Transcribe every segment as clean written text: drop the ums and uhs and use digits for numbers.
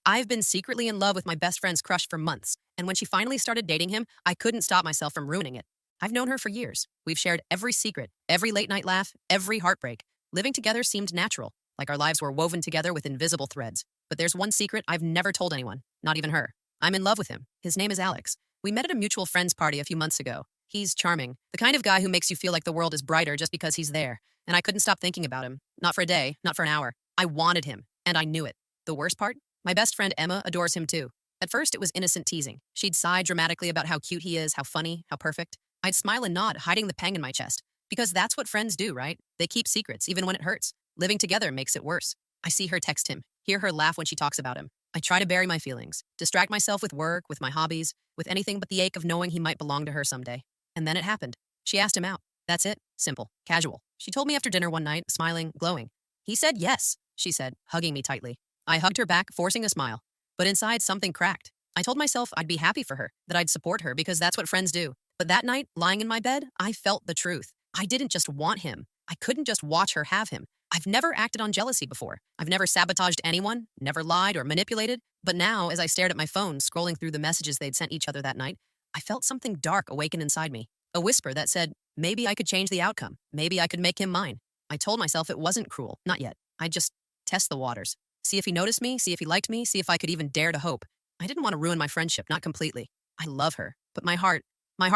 I've been secretly in love with my best friend's crush for months, and when she finally started dating him, I couldn't stop myself from ruining it. I've known her for years. We've shared every secret, every late night laugh, every heartbreak. Living together seemed natural, like our lives were woven together with invisible threads. But there's one secret I've never told anyone, not even her. I'm in love with him. His name is Alex. We met at a mutual friends party a few months ago. He's charming, the kind of guy who makes you feel like the world is brighter just because he's there. And I couldn't stop thinking about him. Not for a day, not for an hour. I wanted him, and I knew it. The worst part? My best friend Emma adores him too. At first, it was innocent teasing. She'd sigh dramatically about how cute he is, how funny, how perfect. I'd smile and nod, hiding the pang in my chest. Because that's what friends do, right? They keep secrets, even when it hurts. Living together makes it worse. I see her text him, hear her laugh when she talks about him. I try to bury my feelings, distract myself with work, with my hobbies, with anything but the ache of knowing he might belong to her someday. And then it happened. She asked him out. That's it. Simple. Casual. She told me after dinner one night, smiling, glowing. He said yes, she said, hugging me tightly. I hugged her back, forcing a smile. But inside, something cracked. I told myself I'd be happy for her, that I'd support her because that's what friends do. But that night, lying in my bed, I felt the truth. I didn't just want him. I couldn't just watch her have him. I've never acted on jealousy before. I've never sabotaged anyone, never lied or manipulated. But now, as I stared at my phone, scrolling through the messages they'd sent each other that night, I felt something dark awaken inside me. A whisper that said, maybe I could change the outcome. Maybe I could make him mine. I told myself it wasn't cruel. Not yet. I'd just test the waters. See if he noticed me, see if he liked me, see if I could even dare to hope. I didn't want to ruin my friendship, not completely. I love her. But my heart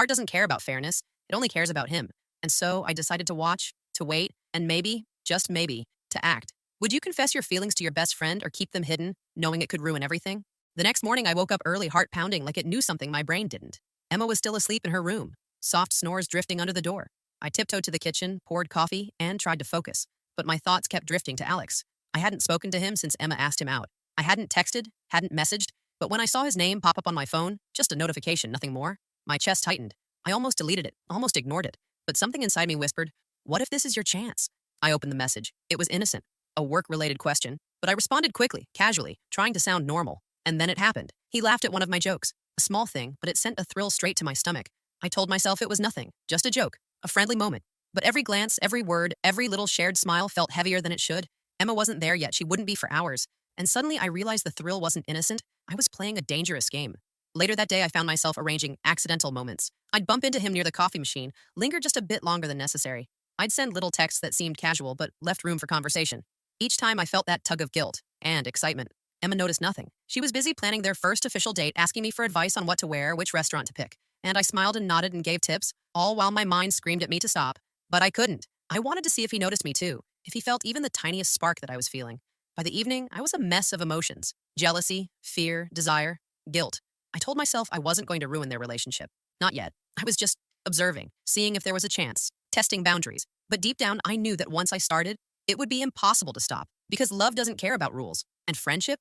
doesn't care about fairness. It only cares about him. And so I decided to watch, to wait, and maybe, just maybe, to act. Would you confess your feelings to your best friend or keep them hidden, knowing it could ruin everything? The next morning, I woke up early, heart pounding like it knew something my brain didn't. Emma was still asleep in her room, soft snores drifting under the door. I tiptoed to the kitchen, poured coffee, and tried to focus. But my thoughts kept drifting to Alex. I hadn't spoken to him since Emma asked him out. I hadn't texted, hadn't messaged, but when I saw his name pop up on my phone, just a notification, nothing more, my chest tightened. I almost deleted it, almost ignored it. But something inside me whispered, what if this is your chance? I opened the message. It was innocent, a work-related question, but I responded quickly, casually, trying to sound normal. And then it happened. He laughed at one of my jokes. A small thing, but it sent a thrill straight to my stomach. I told myself it was nothing, just a joke, a friendly moment. But every glance, every word, every little shared smile felt heavier than it should. Emma wasn't there yet. She wouldn't be for hours. And suddenly I realized the thrill wasn't innocent. I was playing a dangerous game. Later that day, I found myself arranging accidental moments. I'd bump into him near the coffee machine, linger just a bit longer than necessary. I'd send little texts that seemed casual but left room for conversation. Each time I felt that tug of guilt and excitement. Emma noticed nothing. She was busy planning their first official date, asking me for advice on what to wear, which restaurant to pick. And I smiled and nodded and gave tips, all while my mind screamed at me to stop. But I couldn't. I wanted to see if he noticed me too, if he felt even the tiniest spark that I was feeling. By the evening, I was a mess of emotions. Jealousy, fear, desire, guilt. I told myself I wasn't going to ruin their relationship. Not yet. I was just observing, seeing if there was a chance, testing boundaries. But deep down, I knew that once I started, it would be impossible to stop. Because love doesn't care about rules. And friendship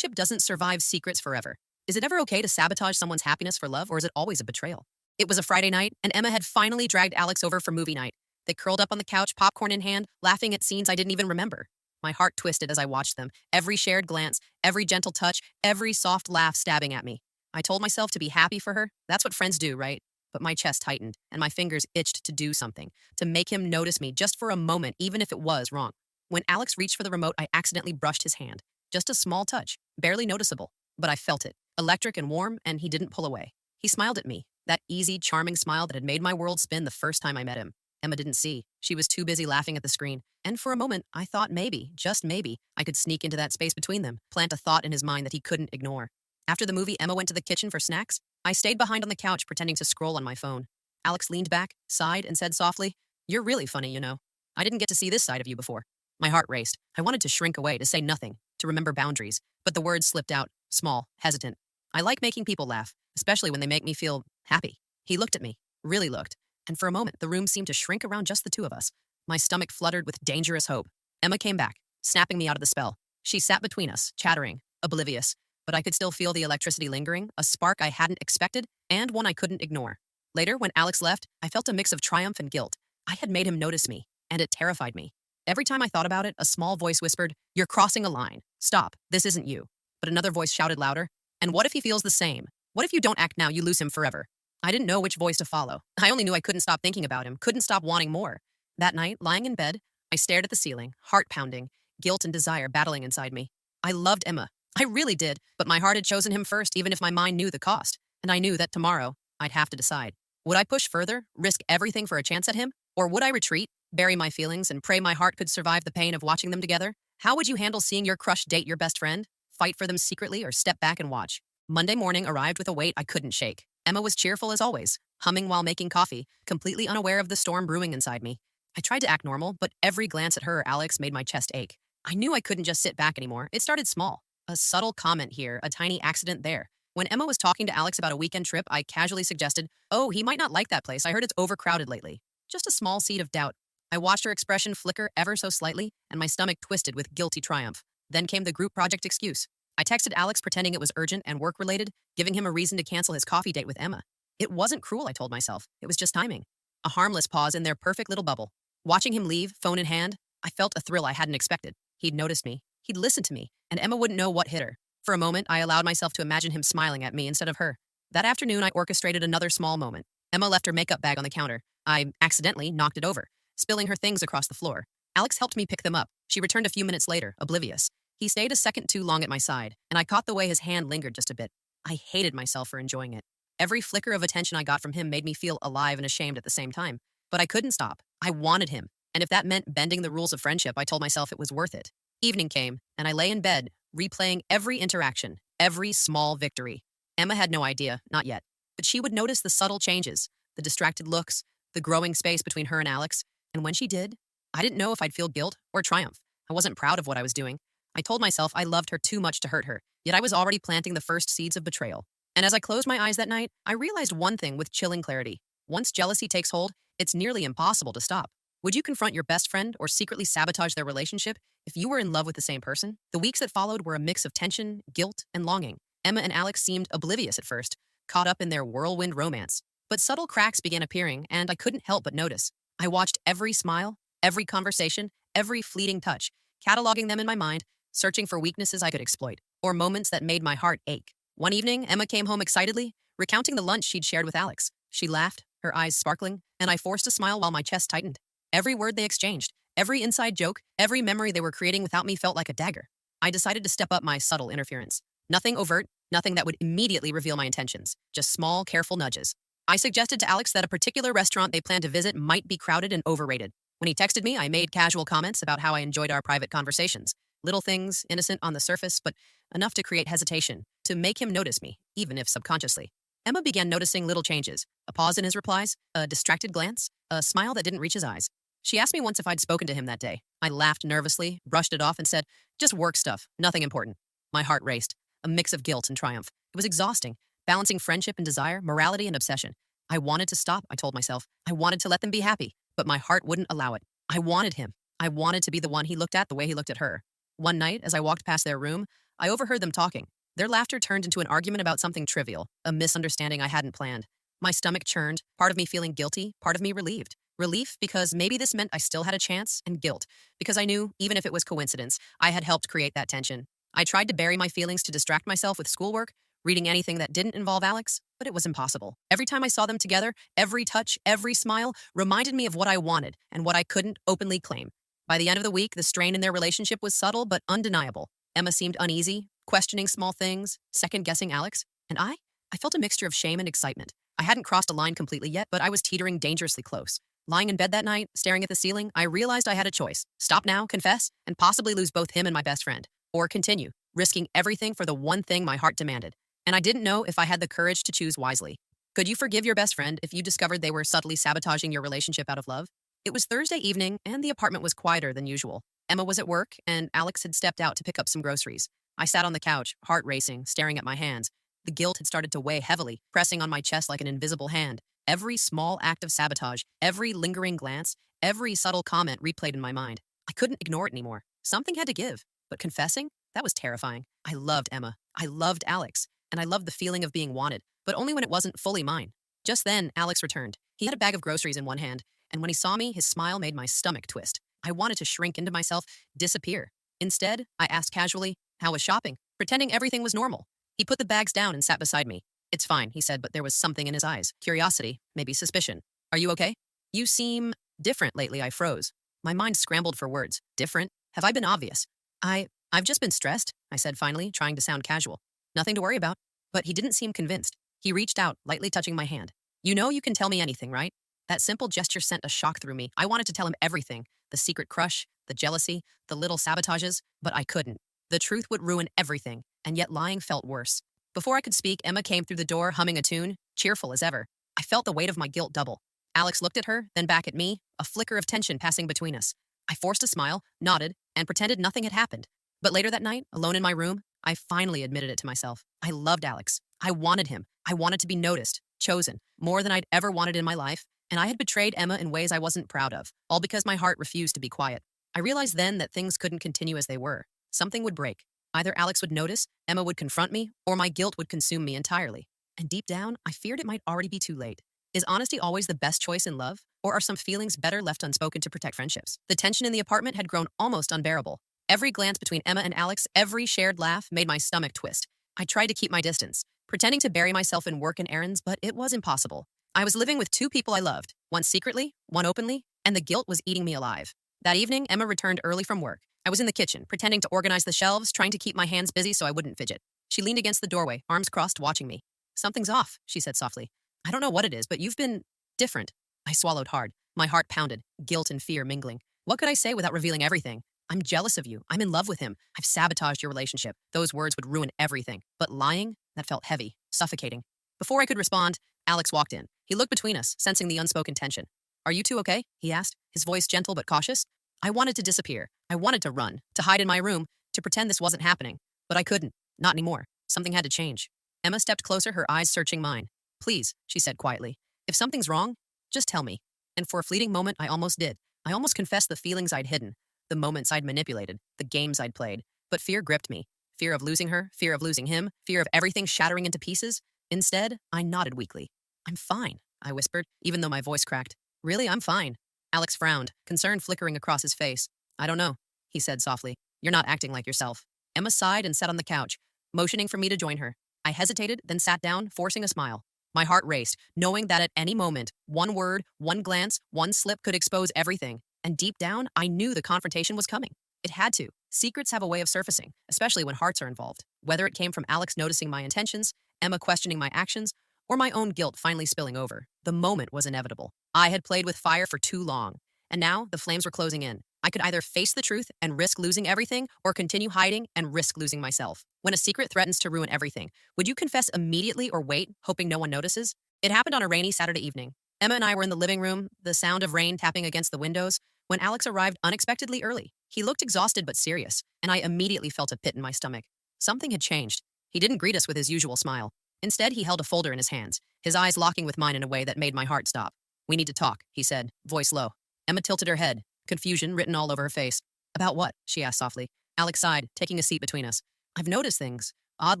doesn't survive secrets forever. Is it ever okay to sabotage someone's happiness for love, or is it always a betrayal? It was a Friday night, and Emma had finally dragged Alex over for movie night. They curled up on the couch, popcorn in hand, laughing at scenes I didn't even remember. My heart twisted as I watched them, every shared glance, every gentle touch, every soft laugh stabbing at me. I told myself to be happy for her. That's what friends do, right? But my chest tightened, and my fingers itched to do something, to make him notice me just for a moment, even if it was wrong. When Alex reached for the remote, I accidentally brushed his hand. Just a small touch, barely noticeable, but I felt it, electric and warm, and he didn't pull away. He smiled at me, that easy, charming smile that had made my world spin the first time I met him. Emma didn't see. She was too busy laughing at the screen. And for a moment, I thought maybe, just maybe, I could sneak into that space between them, plant a thought in his mind that he couldn't ignore. After the movie, Emma went to the kitchen for snacks. I stayed behind on the couch, pretending to scroll on my phone. Alex leaned back, sighed, and said softly, "You're really funny, you know. I didn't get to see this side of you before." My heart raced. I wanted to shrink away, to say nothing, to remember boundaries. But the words slipped out, small, hesitant. I like making people laugh, especially when they make me feel happy. He looked at me, really looked. And for a moment, the room seemed to shrink around just the two of us. My stomach fluttered with dangerous hope. Emma came back, snapping me out of the spell. She sat between us, chattering, oblivious. But I could still feel the electricity lingering, a spark I hadn't expected, and one I couldn't ignore. Later, when Alex left, I felt a mix of triumph and guilt. I had made him notice me, and it terrified me. Every time I thought about it, a small voice whispered, "You're crossing a line. Stop. This isn't you." But another voice shouted louder, "And what if he feels the same? What if you don't act now, you lose him forever?" I didn't know which voice to follow. I only knew I couldn't stop thinking about him, couldn't stop wanting more. That night, lying in bed, I stared at the ceiling, heart pounding, guilt and desire battling inside me. I loved Emma, I really did, but my heart had chosen him first, even if my mind knew the cost. And I knew that tomorrow, I'd have to decide. Would I push further, risk everything for a chance at him? Or would I retreat, bury my feelings, and pray my heart could survive the pain of watching them together? How would you handle seeing your crush date your best friend? Fight for them secretly or step back and watch? Monday morning arrived with a weight I couldn't shake. Emma was cheerful as always, humming while making coffee, completely unaware of the storm brewing inside me. I tried to act normal, but every glance at her or Alex made my chest ache. I knew I couldn't just sit back anymore. It started small. A subtle comment here, a tiny accident there. When Emma was talking to Alex about a weekend trip, I casually suggested, "Oh, he might not like that place. I heard it's overcrowded lately." Just a small seed of doubt. I watched her expression flicker ever so slightly, and my stomach twisted with guilty triumph. Then came the group project excuse. I texted Alex pretending it was urgent and work-related, giving him a reason to cancel his coffee date with Emma. It wasn't cruel, I told myself. It was just timing. A harmless pause in their perfect little bubble. Watching him leave, phone in hand, I felt a thrill I hadn't expected. He'd noticed me. He'd listened to me, and Emma wouldn't know what hit her. For a moment, I allowed myself to imagine him smiling at me instead of her. That afternoon, I orchestrated another small moment. Emma left her makeup bag on the counter. I accidentally knocked it over, spilling her things across the floor. Alex helped me pick them up. She returned a few minutes later, oblivious. He stayed a second too long at my side, and I caught the way his hand lingered just a bit. I hated myself for enjoying it. Every flicker of attention I got from him made me feel alive and ashamed at the same time. But I couldn't stop. I wanted him. And if that meant bending the rules of friendship, I told myself it was worth it. Evening came, and I lay in bed, replaying every interaction, every small victory. Emma had no idea, not yet. But she would notice the subtle changes, the distracted looks, the growing space between her and Alex. And when she did, I didn't know if I'd feel guilt or triumph. I wasn't proud of what I was doing. I told myself I loved her too much to hurt her, yet I was already planting the first seeds of betrayal. And as I closed my eyes that night, I realized one thing with chilling clarity. Once jealousy takes hold, it's nearly impossible to stop. Would you confront your best friend or secretly sabotage their relationship if you were in love with the same person? The weeks that followed were a mix of tension, guilt, and longing. Emma and Alex seemed oblivious at first, caught up in their whirlwind romance. But subtle cracks began appearing, and I couldn't help but notice. I watched every smile, every conversation, every fleeting touch, cataloging them in my mind, searching for weaknesses I could exploit, or moments that made my heart ache. One evening, Emma came home excitedly, recounting the lunch she'd shared with Alex. She laughed, her eyes sparkling, and I forced a smile while my chest tightened. Every word they exchanged, every inside joke, every memory they were creating without me felt like a dagger. I decided to step up my subtle interference. Nothing overt, nothing that would immediately reveal my intentions, just small, careful nudges. I suggested to Alex that a particular restaurant they planned to visit might be crowded and overrated. When he texted me, I made casual comments about how I enjoyed our private conversations. Little things, innocent on the surface, but enough to create hesitation, to make him notice me, even if subconsciously. Emma began noticing little changes, a pause in his replies, a distracted glance, a smile that didn't reach his eyes. She asked me once if I'd spoken to him that day. I laughed nervously, brushed it off, and said, "Just work stuff, nothing important." My heart raced, a mix of guilt and triumph. It was exhausting, balancing friendship and desire, morality and obsession. I wanted to stop, I told myself. I wanted to let them be happy, but my heart wouldn't allow it. I wanted him. I wanted to be the one he looked at the way he looked at her. One night, as I walked past their room, I overheard them talking. Their laughter turned into an argument about something trivial, a misunderstanding I hadn't planned. My stomach churned, part of me feeling guilty, part of me relieved. Relief because maybe this meant I still had a chance, and guilt because I knew, even if it was coincidence, I had helped create that tension. I tried to bury my feelings to distract myself with schoolwork, reading anything that didn't involve Alex, but it was impossible. Every time I saw them together, every touch, every smile reminded me of what I wanted and what I couldn't openly claim. By the end of the week, the strain in their relationship was subtle but undeniable. Emma seemed uneasy, questioning small things, second-guessing Alex, and I felt a mixture of shame and excitement. I hadn't crossed a line completely yet, but I was teetering dangerously close. Lying in bed that night, staring at the ceiling, I realized I had a choice. Stop now, confess, and possibly lose both him and my best friend. Or continue, risking everything for the one thing my heart demanded. And I didn't know if I had the courage to choose wisely. Could you forgive your best friend if you discovered they were subtly sabotaging your relationship out of love? It was Thursday evening, and the apartment was quieter than usual. Emma was at work, and Alex had stepped out to pick up some groceries. I sat on the couch, heart racing, staring at my hands. The guilt had started to weigh heavily, pressing on my chest like an invisible hand. Every small act of sabotage, every lingering glance, every subtle comment replayed in my mind. I couldn't ignore it anymore. Something had to give. But confessing? That was terrifying. I loved Emma. I loved Alex. And I loved the feeling of being wanted, but only when it wasn't fully mine. Just then, Alex returned. He had a bag of groceries in one hand, and when he saw me, his smile made my stomach twist. I wanted to shrink into myself, disappear. Instead, I asked casually, "How was shopping?" pretending everything was normal. He put the bags down and sat beside me. "It's fine," he said, but there was something in his eyes. Curiosity, maybe suspicion. "Are you okay?" "You seem different lately," I froze. My mind scrambled for words. Different? Have I been obvious? I've just been stressed. I said finally, trying to sound casual. Nothing to worry about. But he didn't seem convinced. He reached out, lightly touching my hand. You know you can tell me anything, right? That simple gesture sent a shock through me. I wanted to tell him everything. The secret crush, the jealousy, the little sabotages, but I couldn't. The truth would ruin everything, and yet lying felt worse. Before I could speak, Emma came through the door, humming a tune, cheerful as ever. I felt the weight of my guilt double. Alex looked at her, then back at me, a flicker of tension passing between us. I forced a smile, nodded, and pretended nothing had happened. But later that night, alone in my room, I finally admitted it to myself. I loved Alex. I wanted him. I wanted to be noticed, chosen, more than I'd ever wanted in my life, and I had betrayed Emma in ways I wasn't proud of, all because my heart refused to be quiet. I realized then that things couldn't continue as they were. Something would break. Either Alex would notice, Emma would confront me, or my guilt would consume me entirely. And deep down, I feared it might already be too late. Is honesty always the best choice in love? Or are some feelings better left unspoken to protect friendships? The tension in the apartment had grown almost unbearable. Every glance between Emma and Alex, every shared laugh made my stomach twist. I tried to keep my distance, pretending to bury myself in work and errands, but it was impossible. I was living with two people I loved, one secretly, one openly, and the guilt was eating me alive. That evening, Emma returned early from work. I was in the kitchen, pretending to organize the shelves, trying to keep my hands busy so I wouldn't fidget. She leaned against the doorway, arms crossed, watching me. Something's off, she said softly. I don't know what it is, but you've been different. I swallowed hard. My heart pounded, guilt and fear mingling. What could I say without revealing everything? I'm jealous of you. I'm in love with him. I've sabotaged your relationship. Those words would ruin everything. But lying? That felt heavy, suffocating. Before I could respond, Alex walked in. He looked between us, sensing the unspoken tension. Are you two okay? He asked, his voice gentle but cautious. I wanted to disappear. I wanted to run, to hide in my room, to pretend this wasn't happening. But I couldn't. Not anymore. Something had to change. Emma stepped closer, her eyes searching mine. Please, she said quietly. If something's wrong, just tell me. And for a fleeting moment, I almost did. I almost confessed the feelings I'd hidden, the moments I'd manipulated, the games I'd played. But fear gripped me. Fear of losing her, fear of losing him, fear of everything shattering into pieces. Instead, I nodded weakly. I'm fine, I whispered, even though my voice cracked. Really, I'm fine. Alex frowned, concern flickering across his face. I don't know, he said softly. You're not acting like yourself. Emma sighed and sat on the couch, motioning for me to join her. I hesitated, then sat down, forcing a smile. My heart raced, knowing that at any moment, one word, one glance, one slip could expose everything. And deep down, I knew the confrontation was coming. It had to. Secrets have a way of surfacing, especially when hearts are involved. Whether it came from Alex noticing my intentions, Emma questioning my actions, or my own guilt finally spilling over, the moment was inevitable. I had played with fire for too long, and now the flames were closing in. I could either face the truth and risk losing everything, or continue hiding and risk losing myself. When a secret threatens to ruin everything, would you confess immediately or wait, hoping no one notices? It happened on a rainy Saturday evening. Emma and I were in the living room, the sound of rain tapping against the windows, when Alex arrived unexpectedly early. He looked exhausted but serious, and I immediately felt a pit in my stomach. Something had changed. He didn't greet us with his usual smile. Instead, he held a folder in his hands, his eyes locking with mine in a way that made my heart stop. We need to talk, he said, voice low. Emma tilted her head, confusion written all over her face. About what? She asked softly. Alex sighed, taking a seat between us. I've noticed things, odd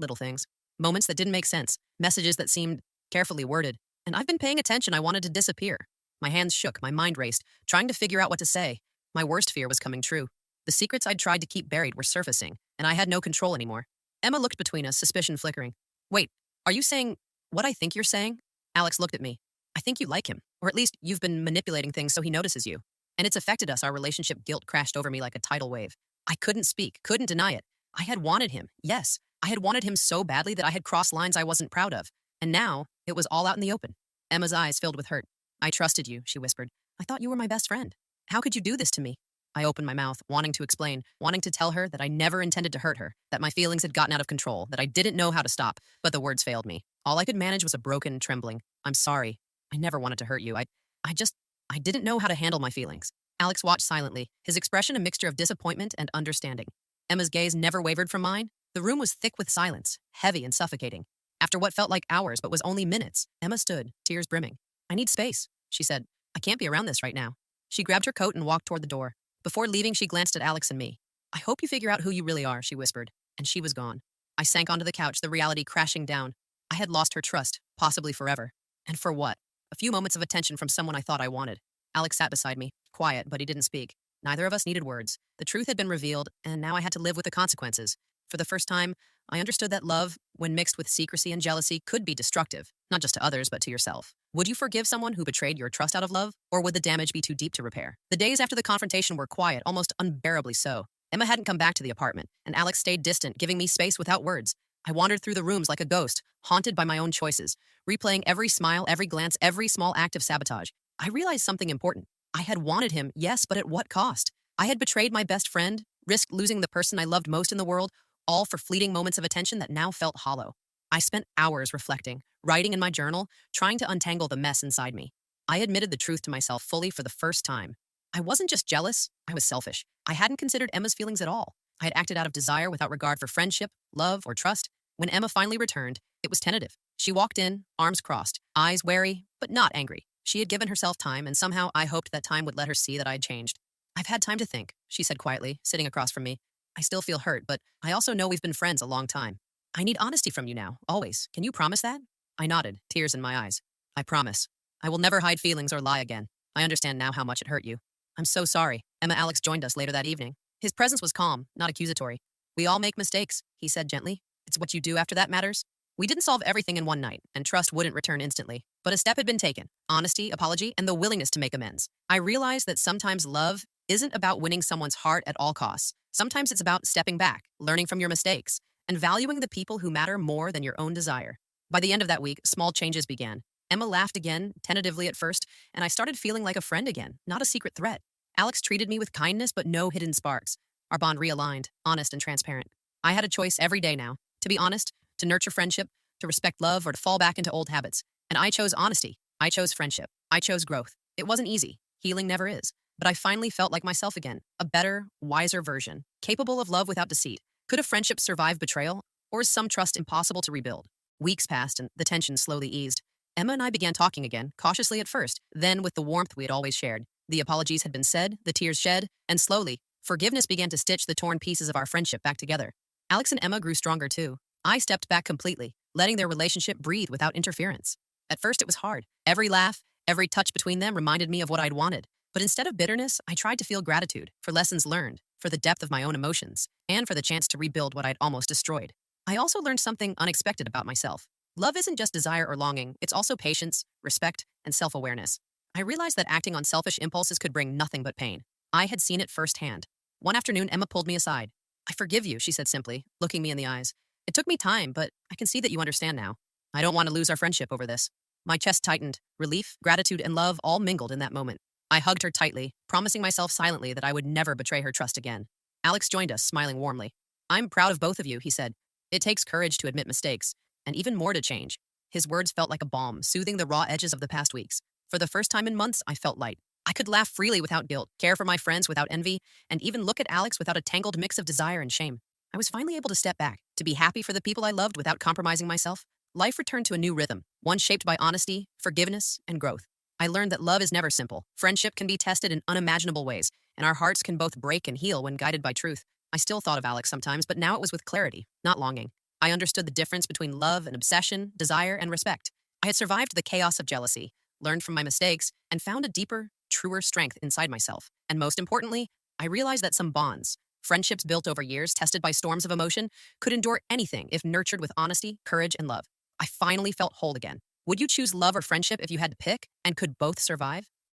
little things, moments that didn't make sense, messages that seemed carefully worded, and I've been paying attention. I wanted to disappear. My hands shook, my mind raced, trying to figure out what to say. My worst fear was coming true. The secrets I'd tried to keep buried were surfacing, and I had no control anymore. Emma looked between us, suspicion flickering. Wait, are you saying what I think you're saying? Alex looked at me. I think you like him, or at least you've been manipulating things so he notices you. And it's affected us. Our relationship guilt crashed over me like a tidal wave. I couldn't speak, couldn't deny it. I had wanted him. Yes, I had wanted him so badly that I had crossed lines I wasn't proud of. And now, it was all out in the open. Emma's eyes filled with hurt. I trusted you, she whispered. I thought you were my best friend. How could you do this to me? I opened my mouth, wanting to explain, wanting to tell her that I never intended to hurt her, that my feelings had gotten out of control, that I didn't know how to stop, but the words failed me. All I could manage was a broken, trembling, I'm sorry. I never wanted to hurt you. I didn't know how to handle my feelings. Alex watched silently, his expression a mixture of disappointment and understanding. Emma's gaze never wavered from mine. The room was thick with silence, heavy and suffocating. After what felt like hours but was only minutes, Emma stood, tears brimming. I need space, she said. I can't be around this right now. She grabbed her coat and walked toward the door. Before leaving, she glanced at Alex and me. I hope you figure out who you really are, she whispered, and she was gone. I sank onto the couch, the reality crashing down. I had lost her trust, possibly forever. And for what? A few moments of attention from someone I thought I wanted. Alex sat beside me, quiet, but he didn't speak. Neither of us needed words. The truth had been revealed, and now I had to live with the consequences. For the first time, I understood that love, when mixed with secrecy and jealousy, could be destructive, not just to others, but to yourself. Would you forgive someone who betrayed your trust out of love, or would the damage be too deep to repair? The days after the confrontation were quiet, almost unbearably so. Emma hadn't come back to the apartment, and Alex stayed distant, giving me space without words. I wandered through the rooms like a ghost, haunted by my own choices, replaying every smile, every glance, every small act of sabotage. I realized something important. I had wanted him, yes, but at what cost? I had betrayed my best friend, risked losing the person I loved most in the world, all for fleeting moments of attention that now felt hollow. I spent hours reflecting, writing in my journal, trying to untangle the mess inside me. I admitted the truth to myself fully for the first time. I wasn't just jealous, I was selfish. I hadn't considered Emma's feelings at all. I had acted out of desire without regard for friendship, love, or trust. When Emma finally returned, it was tentative. She walked in, arms crossed, eyes wary, but not angry. She had given herself time, and somehow I hoped that time would let her see that I had changed. "I've had time to think," she said quietly, sitting across from me. "I still feel hurt, but I also know we've been friends a long time. I need honesty from you now, always. Can you promise that?" I nodded, tears in my eyes. "I promise. I will never hide feelings or lie again. I understand now how much it hurt you." "I'm so sorry." Alex joined us later that evening. His presence was calm, not accusatory. "We all make mistakes," he said gently. "It's what you do after that matters." We didn't solve everything in one night, and trust wouldn't return instantly. But a step had been taken: honesty, apology, and the willingness to make amends. I realized that sometimes love isn't about winning someone's heart at all costs. Sometimes it's about stepping back, learning from your mistakes, and valuing the people who matter more than your own desire. By the end of that week, small changes began. Emma laughed again, tentatively at first, and I started feeling like a friend again, not a secret threat. Alex treated me with kindness but no hidden sparks. Our bond realigned, honest and transparent. I had a choice every day now: to be honest, to nurture friendship, to respect love, or to fall back into old habits. And I chose honesty. I chose friendship. I chose growth. It wasn't easy. Healing never is. But I finally felt like myself again, a better, wiser version, capable of love without deceit. Could a friendship survive betrayal? Or is some trust impossible to rebuild? Weeks passed and the tension slowly eased. Emma and I began talking again, cautiously at first, then with the warmth we had always shared. The apologies had been said, the tears shed, and slowly, forgiveness began to stitch the torn pieces of our friendship back together. Alex and Emma grew stronger too. I stepped back completely, letting their relationship breathe without interference. At first it was hard. Every laugh, every touch between them reminded me of what I'd wanted. But instead of bitterness, I tried to feel gratitude for lessons learned, for the depth of my own emotions, and for the chance to rebuild what I'd almost destroyed. I also learned something unexpected about myself. Love isn't just desire or longing, it's also patience, respect, and self-awareness. I realized that acting on selfish impulses could bring nothing but pain. I had seen it firsthand. One afternoon, Emma pulled me aside. "I forgive you," she said simply, looking me in the eyes. "It took me time, but I can see that you understand now. I don't want to lose our friendship over this." My chest tightened. Relief, gratitude, and love all mingled in that moment. I hugged her tightly, promising myself silently that I would never betray her trust again. Alex joined us, smiling warmly. "I'm proud of both of you," he said. "It takes courage to admit mistakes, and even more to change." His words felt like a balm, soothing the raw edges of the past weeks. For the first time in months, I felt light. I could laugh freely without guilt, care for my friends without envy, and even look at Alex without a tangled mix of desire and shame. I was finally able to step back, to be happy for the people I loved without compromising myself. Life returned to a new rhythm, one shaped by honesty, forgiveness, and growth. I learned that love is never simple. Friendship can be tested in unimaginable ways, and our hearts can both break and heal when guided by truth. I still thought of Alex sometimes, but now it was with clarity, not longing. I understood the difference between love and obsession, desire and respect. I had survived the chaos of jealousy, learned from my mistakes, and found a deeper, truer strength inside myself. And most importantly, I realized that some bonds, friendships built over years, tested by storms of emotion, could endure anything if nurtured with honesty, courage, and love. I finally felt whole again. Would you choose love or friendship if you had to pick? And could both survive?